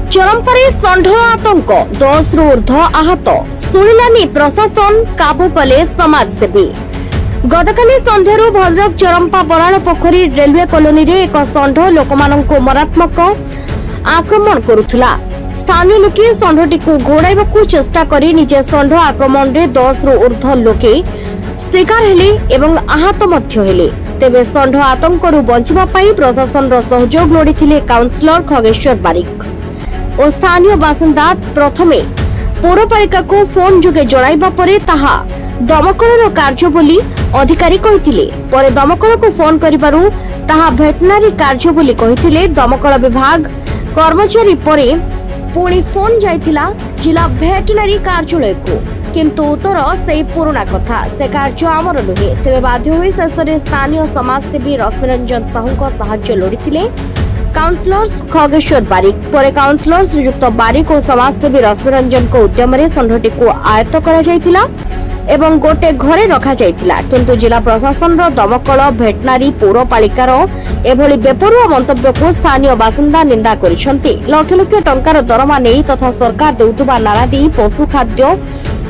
चरमपारे षंढ आतंक 10 रु ऊर्ध्व आहत शुणिलानी प्रशासन काबू कले समाजसेवी। गतकाली संध्यारू भद्रक चरमपा बराल पोखरी रेलवे कॉलोनी रे एक षंढ लोकमानंकु मरात्मक आक्रमण करुथुला। स्थानीय लोके षंढटी को घोड़ाइबाकू चेष्टा करी निजे षंढ आक्रमण रे 10 रु ऊर्ध्व लोके शिकार हेले एवं आहत मध्य हेले। तेबे षंढ आतंकरू बंचिबा पई प्रशासन रो सहयोग लोड़िथिले काउंसिलर खगेश्वर बारिक और स्थानीय बासिंदा। प्रथमे पौरपालिका को फोन जुगे जणाइबा परे ताहा दमकल कार्य बोली अधिकारी कहिथिले। परे दमकल को फोन करिबारु ताहा भेटनारी कार्य बोली कहिथिले। दमकल विभाग कर्मचारी परे पुणी फोन जाइथिला जिला भेटनारी कार्यालय को, किंतु उत्तर से पुराना कथा से कार्य आमर नुहे। तेरे बाध्य हुई शेष स्थानीय समाजसेवी रश्मिरंजन साहू को साहाय्य लोड़िथिले काउंसिलर खगेश्वर बारिक। पर काउंसिलर श्रीयुक्त बारिक और समाजसेवी रश्मिरंजन को उद्यम षंढटी को आयत्त करा जायतिला एवं गोटे घरे रखा जायतिला, किंतु जिला प्रशासन दमकल भेटनारी पौरपालिकार एभली बेपरुआ मंतव्य को स्थानीय बासिंदा निंदा करिसंती। लक्ष लक्ष टंकार दरमा नहीं तथा सरकार देउतबा नारा दी पशु खाद्य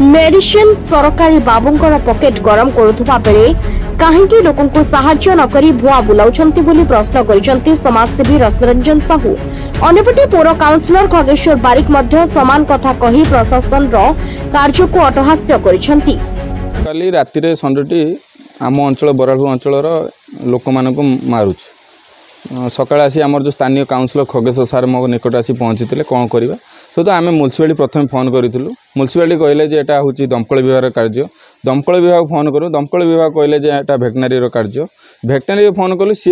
मेडिसिन सरकारी बाबूंकर पकेट गरम करुथुबा बेले काहेकि लोकंकु साहाय्य न करी भुआ बुलाउछंती बोली प्रश्न करिसंती समाजसेवी रश्मिरंजन साहू। अन्यपटे पौर काउंसिलर खगेश्वर बारिक मध्य समान कथा कही प्रशासन रो कार्य को अटहास्य करिसंती। काली राति रे षंढटी आम अंचल बरालू अंचल लोक मानक मारुछ। सकाळ आसी आमर जो स्थानीय काउंसिलर खगेश्वर सार मो निकट आसी पहुँची कौन करवा तो आम म्यूनिसिपालिटी प्रथम फोन करूँ। म्यूनिसिपालिटी कहले जे एटा हूँ दमकल विभाग कार्य। दमकल विभाग फोन करूँ, दमकल विभाग कहले जे एटा भेटनारी कार्य। भेटनारी फोन कलु सी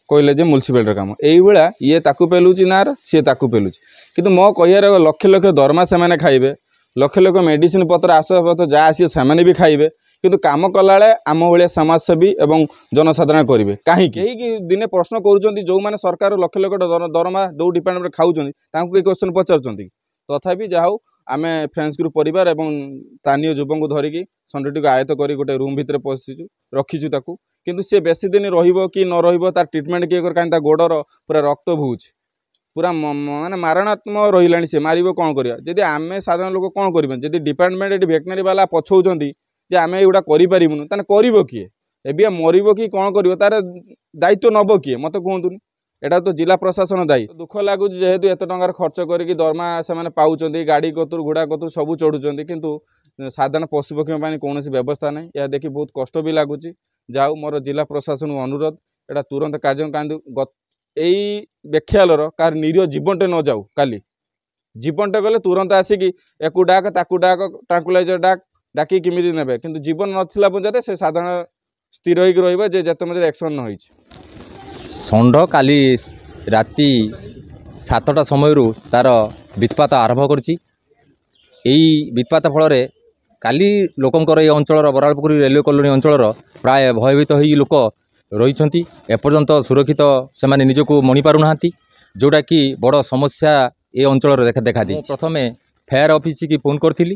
कहले जे म्यूनिसिपालिटी काम यही ये ताकू पेलुची नार सी ताकू पेलुची। किंतु मो कह लक्ष लक्ष दरमा से खाइबे, लक्ष लक्ष मेडिसिन पत्र आसपत्र जहाँ आसी से भी खाइबे, किंतु काम कला आम भाया समाजसेवी एवं जनसाधारण करेंगे कहीं दिने प्रश्न कर जो मैंने सरकार लक्ष लक्ष दरमा जो डिपार्टमेंट खाऊँ क्वेश्चन पचार तथापि जाऊ आम फ्रेंड्स ग्रुप परिवार एवं स्थानीय युवक धरिकी षंढटी को आयत्त कर गोटे रूम भितर पशिचु रखीचु ताकू। किंतु सी बेसी दिन कि न तार ट्रिटमेंट किए कर कहीं गोड़र पूरा रक्त बोच पूरा माने मारणात्मक रही सी मार कौन करवा। जदि आम साधारण लोक कौन करें डिपार्टमेंट भेटनारी वाला पछौंती जे आम एगुड़ा करूँ ताने कर किए एबी मरब कि कौन कर तार दायित्व नब किए मत कहतुनि। एटा तो जिला प्रशासन दायी। दुख लगुच जेहेतु एत टंकार खर्च करके दरमा से पाँच गाड़ी कतुर घोड़ा कतुर सब चढ़ुंट, किंतु साधारण पशुपक्षी कौन व्यवस्था ना। यह देखी बहुत कष्ट भी लगुच। जाऊ मोर जिला प्रशासन अनुरोध एटा तुरंत कार्य यही बेख्यालर कार निरीह जीवनटे न जाऊ। काली जीवनटे गले तुरंत आसिकी एकू डाक ताकू डाक ट्रांकुलाइजर डाक डाकी किमिति नेबे, किंतु जीवन नथिला पंजाते से साधारण स्थिर होइक रहइबे जे जते मते एक्शन न होइछ। षंढ काली राति 7टा समय तार वित्पात आरंभ करछि। एई वित्पात फल काली लोकंकर ये अंचल बरालपुकुरी रेलवे कॉलोनी अंचल प्राय भयभीत होई लोक रही एपर्यंत सुरक्षित से माने निजको मणि पारु नाहांती, जोटा कि बड़ समस्या ये अंचल देखा दी। प्रथमे फायर ऑफिस की फोन करथिली।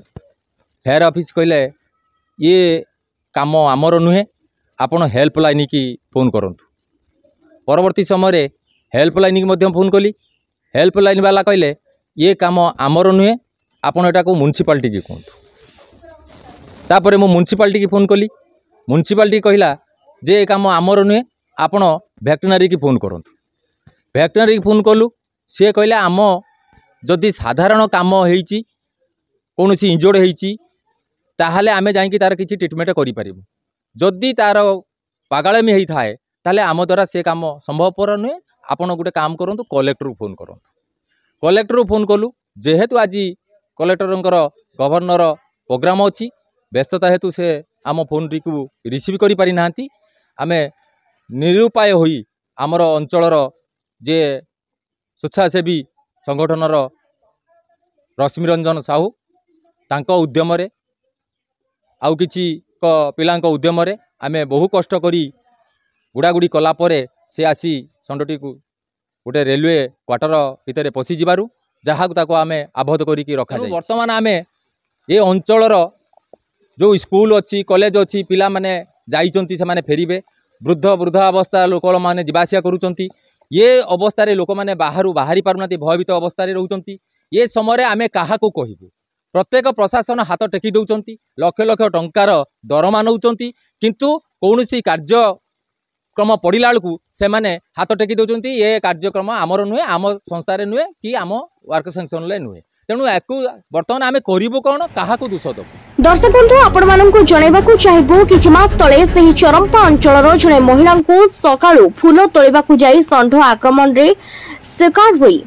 फायर ऑफिस कहले ये काम आमर नुहे, आपण हेल्पलाइन की फोन करंतु। परवर्ती समय हेल्पलाइन की मध्यम फोन कली। हेल्पलाइन वाला कहले ये काम आमर नुहे, आपण एटा को म्युनिसिपालिटी की कहतु। तापर मु म्युनिसिपालिटी की फोन कली। म्युनिसिपालिटी कहला जे ये काम आमर नुहे, आपण भेटनारी की फोन करंतु। भेटनारी की फोन कलु, सी कहले आम जदि साधारण काम होईची कौन सी इंजोर्ड होईची ताहले आमे जाइकी तार किसी ट्रिटमेंट करि परिबु। जदि तार पागाळमी होई थाए ताहले आम द्वारा से काम संभवपर नुहे। आपण गोटे काम करंतु, कलेक्टर को फोन करंतु। कलेक्टर को फोन कलु, जेहेतु आज कलेक्टरंकर गवर्नर प्रोग्राम अच्छी व्यस्तता हेतु से आम फोन टी को रिसीव करि पारि नांती। आमे निरुपाय होई आमर अंचलर जे स्वेच्छासेवी संगठनर रश्मिरंजन साहू तांको उद्यम रे आउ किछि पिलांको उद्यम रे आमे बहु कष्ट करी गुड़ागुड़ी कला परे से आसी षंढटी को गोटे रेलवे क्वार्टर भितर पशि जिबारु जहाँ ताको आमे आबद्ध करिकी रखा जाय। वर्तमान आमे ये अंचलर जो स्कूल अच्छी कॉलेज अच्छी पिला माने जाइचंती से माने फेरिबे। वृद्ध वृद्धावस्था लोक मैंने जावासिया करुँच ये अवस्था लोक मैंने बाहर बाहरी पारना भयभीत अवस्था रोचंती ये समय आमे क्या कहबू प्रत्येक प्रशासन हाथ टेकी दौरान लक्ष लक्ष टंकार दरमा नौ किंतु कौन सी कार्यक्रम पड़ा बेलू से मैंने हाथ टेकी दौरान ये कार्यक्रम आमर नुहे आम संस्थार नुहे कि आम वर्क सेक्शन नुहे तेणु या बर्तमान आम करूँ कौन क्या दोष दबू। दर्शक बंधु आपण मानकु जणाइबाकु चाहिबो किछि मास तळे सेही चरंपा अंचलर जणे महिला को सकाळु फूल तोलिबाकु जाई षंढ आक्रमण रे शिकार होई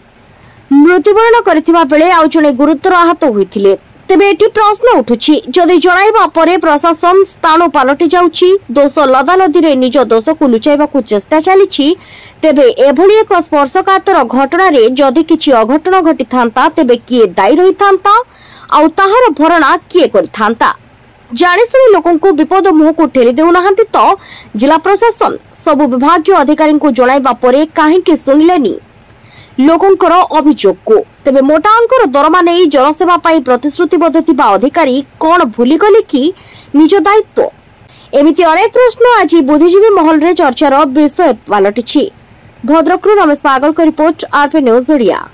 मृत्युवरण करथिबा बेले आ जणे गुरुतर आहत होइथिले। तेबे एठी प्रश्न उठुछि जदि जणाइबा परे प्रशासन स्थान पालटि जाउछि दोष लदा नदी रे निज दोष को लुचाइबाकु चेष्टा चलिछि तेबे एभली एक स्पर्शकातर घटना रे जदि किछि अघटन घटि थांता तेबे किए दायी रहि थांता आउ ताहार भरणा किए करिथांता जाणेशुणी लोकों को विपद मुह को ठेली देउनाहांती तो जिला प्रशासन सब विभागीय अधिकारी को जणाइबा परे काहेकि सुनिलेनी लोकंकर अभियोग को। तेबे मोटा अंकर दरमा नै जनसेवा पाई प्रतिश्रुतिबद्ध थिबा अधिकारी कोन भूली गले कि निज दायित्व एमिति अनेक प्रश्न आज बुद्धिजीवी महल रे चर्चार विषय पालटिछि। भद्रकरू रमेश पागल को रिपोर्ट आरपी न्यूज ओडिया।